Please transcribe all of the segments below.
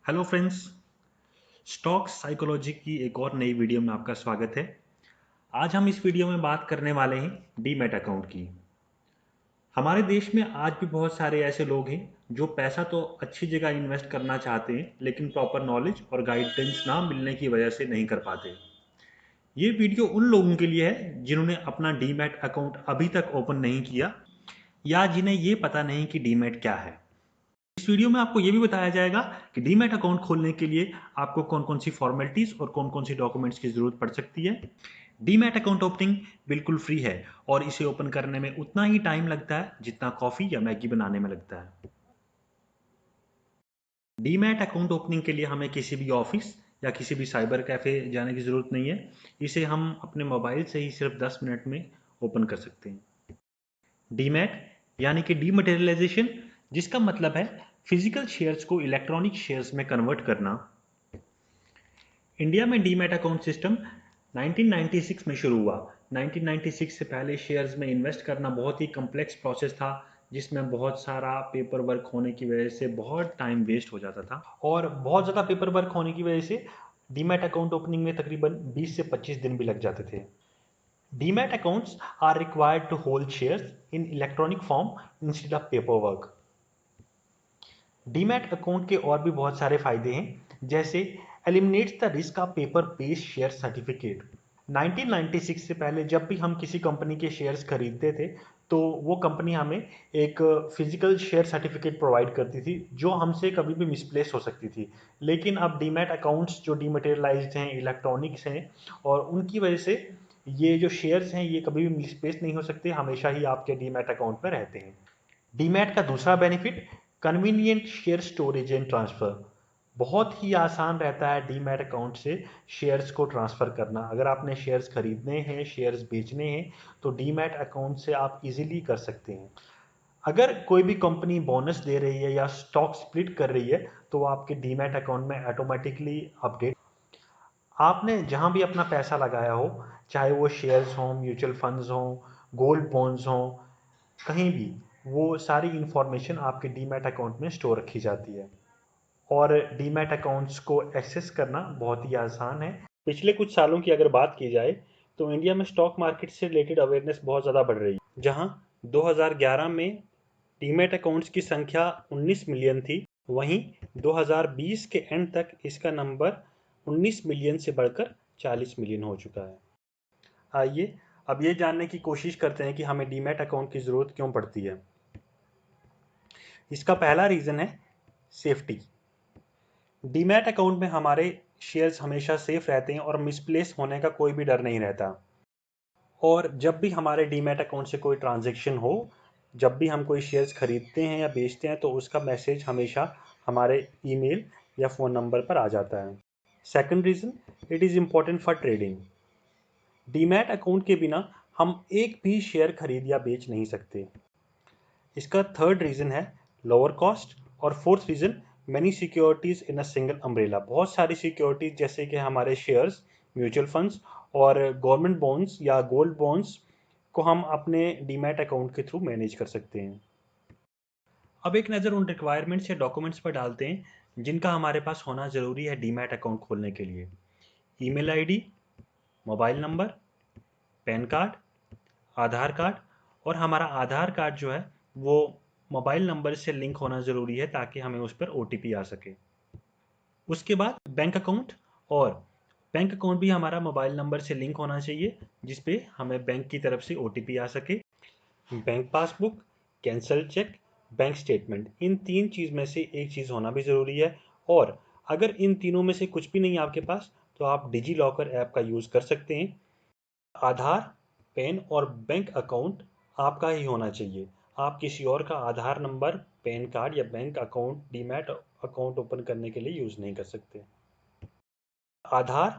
Hello friends. Stock psychology की एक और नई वीडियो में आपका स्वागत है। आज हम इस वीडियो में बात करने वाले हैं डीमैट अकाउंट की। हमारे देश में आज भी बहुत सारे ऐसे लोग हैं जो पैसा तो अच्छी जगह इन्वेस्ट करना चाहते हैं, लेकिन प्रॉपर नॉलेज और गाइडेंस ना मिलने की वजह से नहीं कर पाते। ये वीडियो उन लोगों के लिए है जिन्होंने अपना डीमैट अकाउंट अभी तक ओपन नहीं किया या जिन्हें ये पता नहीं कि डीमैट क्या है। इस वीडियो में आपको ये भी बताया जाएगा कि डीमैट अकाउंट खोलने के लिए आपको कौन कौन सी फॉर्मेलिटीज और कौन कौन सी डॉक्यूमेंट्स की जरूरत पड़ सकती है। डीमैट अकाउंट ओपनिंग बिल्कुल फ्री है और इसे ओपन करने में उतना ही टाइम लगता है जितना कॉफी या मैगी बनाने में लगता है। डीमैट अकाउंट ओपनिंग के लिए हमें किसी भी ऑफिस या किसी भी साइबर कैफे जाने की जरूरत नहीं है। इसे हम अपने मोबाइल से ही सिर्फ 10 मिनट में ओपन कर सकते हैं। डीमैट यानी कि डीमटेरियलाइजेशन, जिसका मतलब है फिजिकल शेयर्स को इलेक्ट्रॉनिक शेयर्स में कन्वर्ट करना। इंडिया में डीमैट अकाउंट सिस्टम 1996 में शुरू हुआ। 1996 से पहले शेयर्स में इन्वेस्ट करना बहुत ही कम्प्लेक्स प्रोसेस था, जिसमें बहुत सारा पेपर वर्क होने की वजह से बहुत टाइम वेस्ट हो जाता था और बहुत ज़्यादा पेपर वर्क होने की वजह से डीमैट अकाउंट ओपनिंग में तकरीबन 20 से 25 दिन भी लग जाते थे। Demat accounts are required to hold shares in electronic form instead of paper work. Demat account के और भी बहुत सारे फायदे हैं, जैसे eliminates the risk of paper based share certificate. 1996 से पहले जब भी हम किसी कंपनी के शेयर्स खरीदते थे तो वो कंपनी हमें एक फिजिकल शेयर सर्टिफिकेट प्रोवाइड करती थी जो हमसे कभी भी मिसप्लेस हो सकती थी। लेकिन अब डीमैट अकाउंट्स जो डीमटेरियलाइज्ड हैं, इलेक्ट्रॉनिक्स हैं, और उनकी वजह से ये जो शेयर्स हैं ये कभी भी मिसप्लेस नहीं हो सकते, हमेशा ही आपके डीमैट अकाउंट में रहते हैं। डीमैट का दूसरा benefit convenient share storage and transfer. बहुत ही आसान रहता है डीमैट अकाउंट से शेयर्स को ट्रांसफ़र करना। अगर आपने शेयर्स खरीदने हैं, शेयर्स बेचने हैं, तो डीमैट अकाउंट से आप इजीली कर सकते हैं। अगर कोई भी कंपनी बोनस दे रही है या स्टॉक स्प्लिट कर रही है तो वो आपके डीमैट अकाउंट में ऑटोमेटिकली अपडेट। आपने जहां भी अपना पैसा लगाया हो, चाहे वो शेयर्स हों, म्यूचुअल फंड्स हों, गोल्ड बॉन्ड्स हों, कहीं भी, वो सारी इंफॉर्मेशन आपके डीमैट अकाउंट में स्टोर रखी जाती है और डीमैट अकाउंट्स को एक्सेस करना बहुत ही आसान है। पिछले कुछ सालों की अगर बात की जाए तो इंडिया में स्टॉक मार्केट से रिलेटेड अवेयरनेस बहुत ज़्यादा बढ़ रही है। जहां 2011 में डीमैट अकाउंट्स की संख्या 19 मिलियन थी, वहीं 2020 के एंड तक इसका नंबर 19 मिलियन से बढ़कर 40 मिलियन हो चुका है। आइए अब ये जानने की कोशिश करते हैं कि हमें डीमैट अकाउंट की ज़रूरत क्यों पड़ती है। इसका पहला रीज़न है सेफ्टी। डीमैट अकाउंट में हमारे शेयर्स हमेशा सेफ रहते हैं और मिसप्लेस होने का कोई भी डर नहीं रहता। और जब भी हमारे डीमैट अकाउंट से कोई ट्रांजैक्शन हो, जब भी हम कोई शेयर्स खरीदते हैं या बेचते हैं, तो उसका मैसेज हमेशा हमारे ईमेल या फ़ोन नंबर पर आ जाता है। Second reason, it is important for trading. Demat account के बिना हम एक भी शेयर खरीद या बेच नहीं सकते। इसका थर्ड रीज़न है लोअर कॉस्ट। और fourth reason, many securities in a single umbrella. बहुत सारी सिक्योरिटीज़ जैसे कि हमारे शेयर्स, म्यूचुअल फंड्स और गवर्नमेंट बॉन्ड्स या गोल्ड बॉन्ड्स को हम अपने डीमैट अकाउंट के थ्रू मैनेज कर सकते हैं। अब एक नज़र उन रिक्वायरमेंट्स या डॉक्यूमेंट्स पर डालते हैं जिनका हमारे पास होना ज़रूरी है डीमैट अकाउंट खोलने के लिए। Email ID, mobile number, PAN card, Aadhaar card. और हमारा आधार कार्ड जो है वो मोबाइल नंबर से लिंक होना ज़रूरी है ताकि हमें उस पर ओटीपी आ सके। उसके बाद बैंक अकाउंट। और बैंक अकाउंट भी हमारा मोबाइल नंबर से लिंक होना चाहिए जिस पे हमें बैंक की तरफ से ओटीपी आ सके। Bank passbook, cancel cheque, bank statement, इन तीन चीज़ में से एक चीज़ होना भी ज़रूरी है। और अगर इन तीनों में से कुछ भी नहीं है आपके पास तो आप डिजी लॉकर ऐप का यूज़ कर सकते हैं। आधार, पैन और बैंक अकाउंट आपका ही होना चाहिए। आप किसी और का आधार नंबर, पैन कार्ड या bank account demat account open करने के लिए यूज़ नहीं कर सकते। आधार,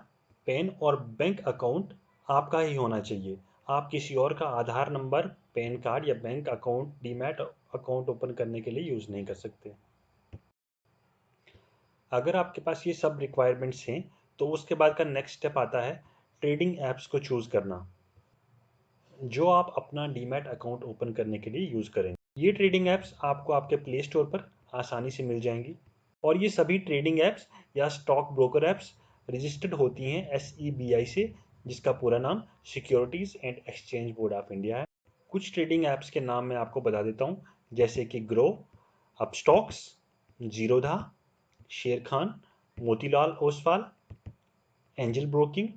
पैन और बैंक अकाउंट आपका ही होना चाहिए। आप किसी और का आधार नंबर, पैन कार्ड या bank account demat account open करने के लिए यूज़ नहीं कर सकते। अगर आपके पास ये सब रिक्वायरमेंट्स हैं तो उसके बाद का नेक्स्ट स्टेप आता है ट्रेडिंग ऐप्स को चूज़ करना जो आप अपना डीमैट अकाउंट ओपन करने के लिए यूज़ करेंगे। ये ट्रेडिंग ऐप्स आपको आपके प्ले स्टोर पर आसानी से मिल जाएंगी। और ये सभी ट्रेडिंग ऐप्स या स्टॉक ब्रोकर ऐप्स रजिस्टर्ड होती हैं SEBI से, जिसका पूरा नाम securities and exchange board of India है। कुछ ट्रेडिंग ऐप्स के नाम मैं आपको बता देता हूँ, जैसे कि ग्रो, अपस्टॉक्स, जीरोधा, शेर Khan, Motilal Oswal, angel broking,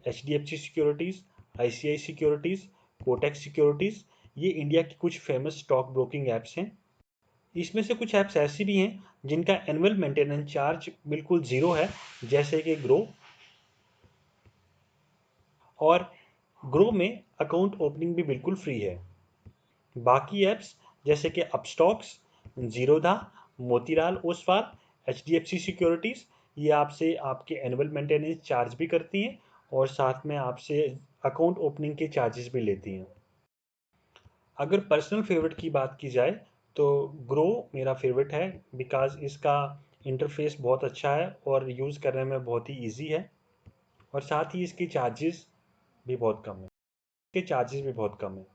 HDFC securities, ICICI securities, Kotak securities. ये इंडिया की कुछ फेमस स्टॉक ब्रोकिंग ऐप्स हैं। इसमें से कुछ ऐप्स ऐसी भी हैं जिनका एनुअल मेंटेनेंस चार्ज बिल्कुल ज़ीरो है, जैसे कि ग्रो। और ग्रो में अकाउंट ओपनिंग भी बिल्कुल फ्री है। बाकी ऐप्स जैसे कि Upstox, Zerodha, Motilal Oswal, HDFC securities, ये आपसे आपके एनुअल मेंटेनेंस चार्ज भी करती हैं और साथ में आपसे अकाउंट ओपनिंग के चार्जेस भी लेती हैं। अगर पर्सनल फेवरेट की बात की जाए तो ग्रो मेरा फेवरेट है, बिकॉज़ इसका इंटरफेस बहुत अच्छा है और यूज़ करने में बहुत ही ईजी है, और साथ ही इसके चार्जेस भी बहुत कम है।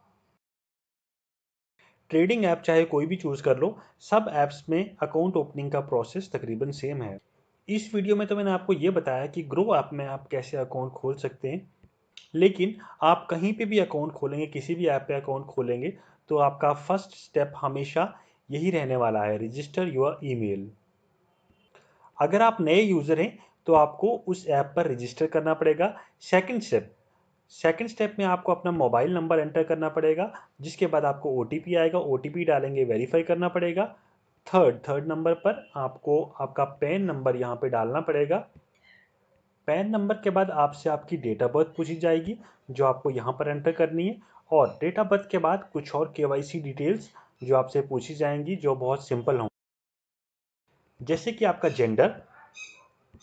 ट्रेडिंग ऐप चाहे कोई भी चूज़ कर लो, सब ऐप्स में अकाउंट ओपनिंग का प्रोसेस तकरीबन सेम है। इस वीडियो में तो मैंने आपको ये बताया कि ग्रो ऐप में आप कैसे अकाउंट खोल सकते हैं, लेकिन आप कहीं पे भी अकाउंट खोलेंगे, किसी भी ऐप पे अकाउंट खोलेंगे, तो आपका फर्स्ट स्टेप हमेशा यही रहने वाला है, रजिस्टर योर ईमेल। अगर आप नए यूज़र हैं तो आपको उस ऐप पर रजिस्टर करना पड़ेगा। सेकंड स्टेप में आपको अपना मोबाइल नंबर एंटर करना पड़ेगा, जिसके बाद आपको OTP आएगा, OTP डालेंगे, वेरीफाई करना पड़ेगा। थर्ड नंबर पर आपको आपका पैन नंबर यहाँ पे डालना पड़ेगा। पैन नंबर के बाद आपसे आपकी डेट ऑफ बर्थ पूछी जाएगी, जो आपको यहाँ पर एंटर करनी है, और डेट ऑफ बर्थ के बाद कुछ और KYC डिटेल्स जो आपसे पूछी जाएंगी, जो बहुत सिंपल हों, जैसे कि आपका जेंडर,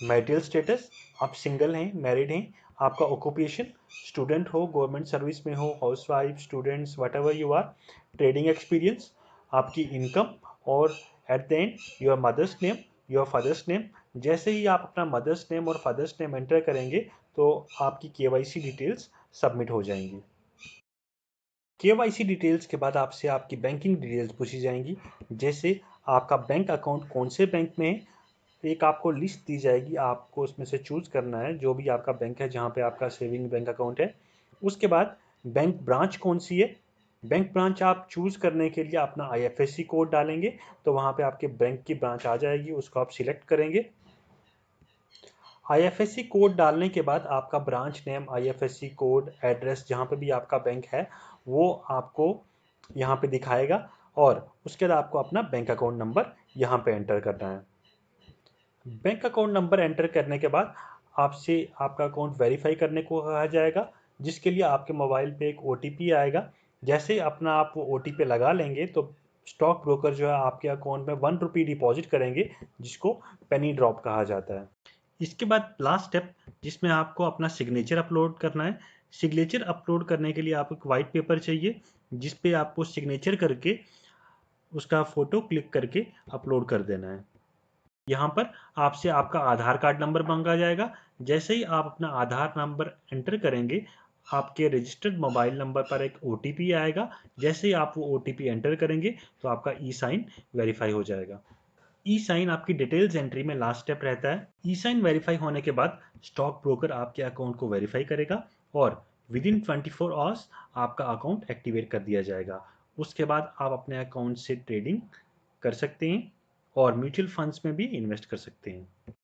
मैरिटल स्टेटस, आप सिंगल हैं, मैरिड हैं, आपका ऑक्यूपेशन, स्टूडेंट हो, गवर्नमेंट सर्विस में हो, housewife, students, whatever you are, trading experience, आपकी इनकम, और at the end your mother's name, your father's name. जैसे ही आप अपना मदर्स नेम और फादर्स नेम एंटर करेंगे तो आपकी KYC डिटेल्स सबमिट हो जाएंगी। KYC डिटेल्स के बाद आपसे आपकी बैंकिंग डिटेल्स पूछी जाएंगी, जैसे आपका बैंक अकाउंट कौन से बैंक में है। एक आपको लिस्ट दी जाएगी, आपको उसमें से चूज़ करना है जो भी आपका बैंक है जहाँ पे आपका सेविंग बैंक अकाउंट है। उसके बाद बैंक ब्रांच कौन सी है, बैंक ब्रांच आप चूज़ करने के लिए अपना IFSC कोड डालेंगे, तो वहाँ पे आपके बैंक की ब्रांच आ जाएगी, उसको आप सिलेक्ट करेंगे। IFSC कोड डालने के बाद आपका branch name, IFSC code, address, जहाँ पे भी आपका बैंक है वो आपको यहाँ पे दिखाएगा, और उसके बाद आपको अपना बैंक अकाउंट नंबर यहाँ पे एंटर करना है। बैंक अकाउंट नंबर एंटर करने के बाद आपसे आपका अकाउंट वेरीफाई करने को कहा जाएगा, जिसके लिए आपके मोबाइल पे एक OTP आएगा। जैसे अपना आप वो OTP लगा लेंगे तो स्टॉक ब्रोकर जो है आपके अकाउंट में 1 रुपये डिपॉजिट करेंगे, जिसको पेनी ड्रॉप कहा जाता है। इसके बाद लास्ट स्टेप, जिसमें आपको अपना सिग्नेचर अपलोड करना है। सिग्नेचर अपलोड करने के लिए आपको एक वाइट पेपर चाहिए, जिस पे आपको सिग्नेचर करके उसका फ़ोटो क्लिक करके अपलोड कर देना है। यहाँ पर आपसे आपका आधार कार्ड नंबर मांगा जाएगा। जैसे ही आप अपना आधार नंबर एंटर करेंगे, आपके रजिस्टर्ड मोबाइल नंबर पर एक OTP आएगा। जैसे ही आप वो OTP एंटर करेंगे तो आपका E-साइन वेरीफाई हो जाएगा। E-साइन आपकी डिटेल्स एंट्री में लास्ट स्टेप रहता है। E-साइन वेरीफाई होने के बाद स्टॉक ब्रोकर आपके अकाउंट को वेरीफाई करेगा और विद इन 24 आवर्स आपका अकाउंट एक्टिवेट कर दिया जाएगा। उसके बाद आप अपने अकाउंट से ट्रेडिंग कर सकते हैं और म्यूचुअल फंड्स में भी इन्वेस्ट कर सकते हैं।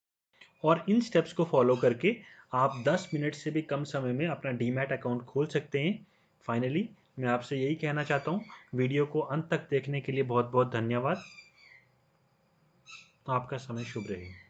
और इन स्टेप्स को फॉलो करके आप 10 मिनट से भी कम समय में अपना डीमैट अकाउंट खोल सकते हैं। फाइनली मैं आपसे यही कहना चाहता हूँ, वीडियो को अंत तक देखने के लिए बहुत बहुत धन्यवाद। आपका समय शुभ रहे।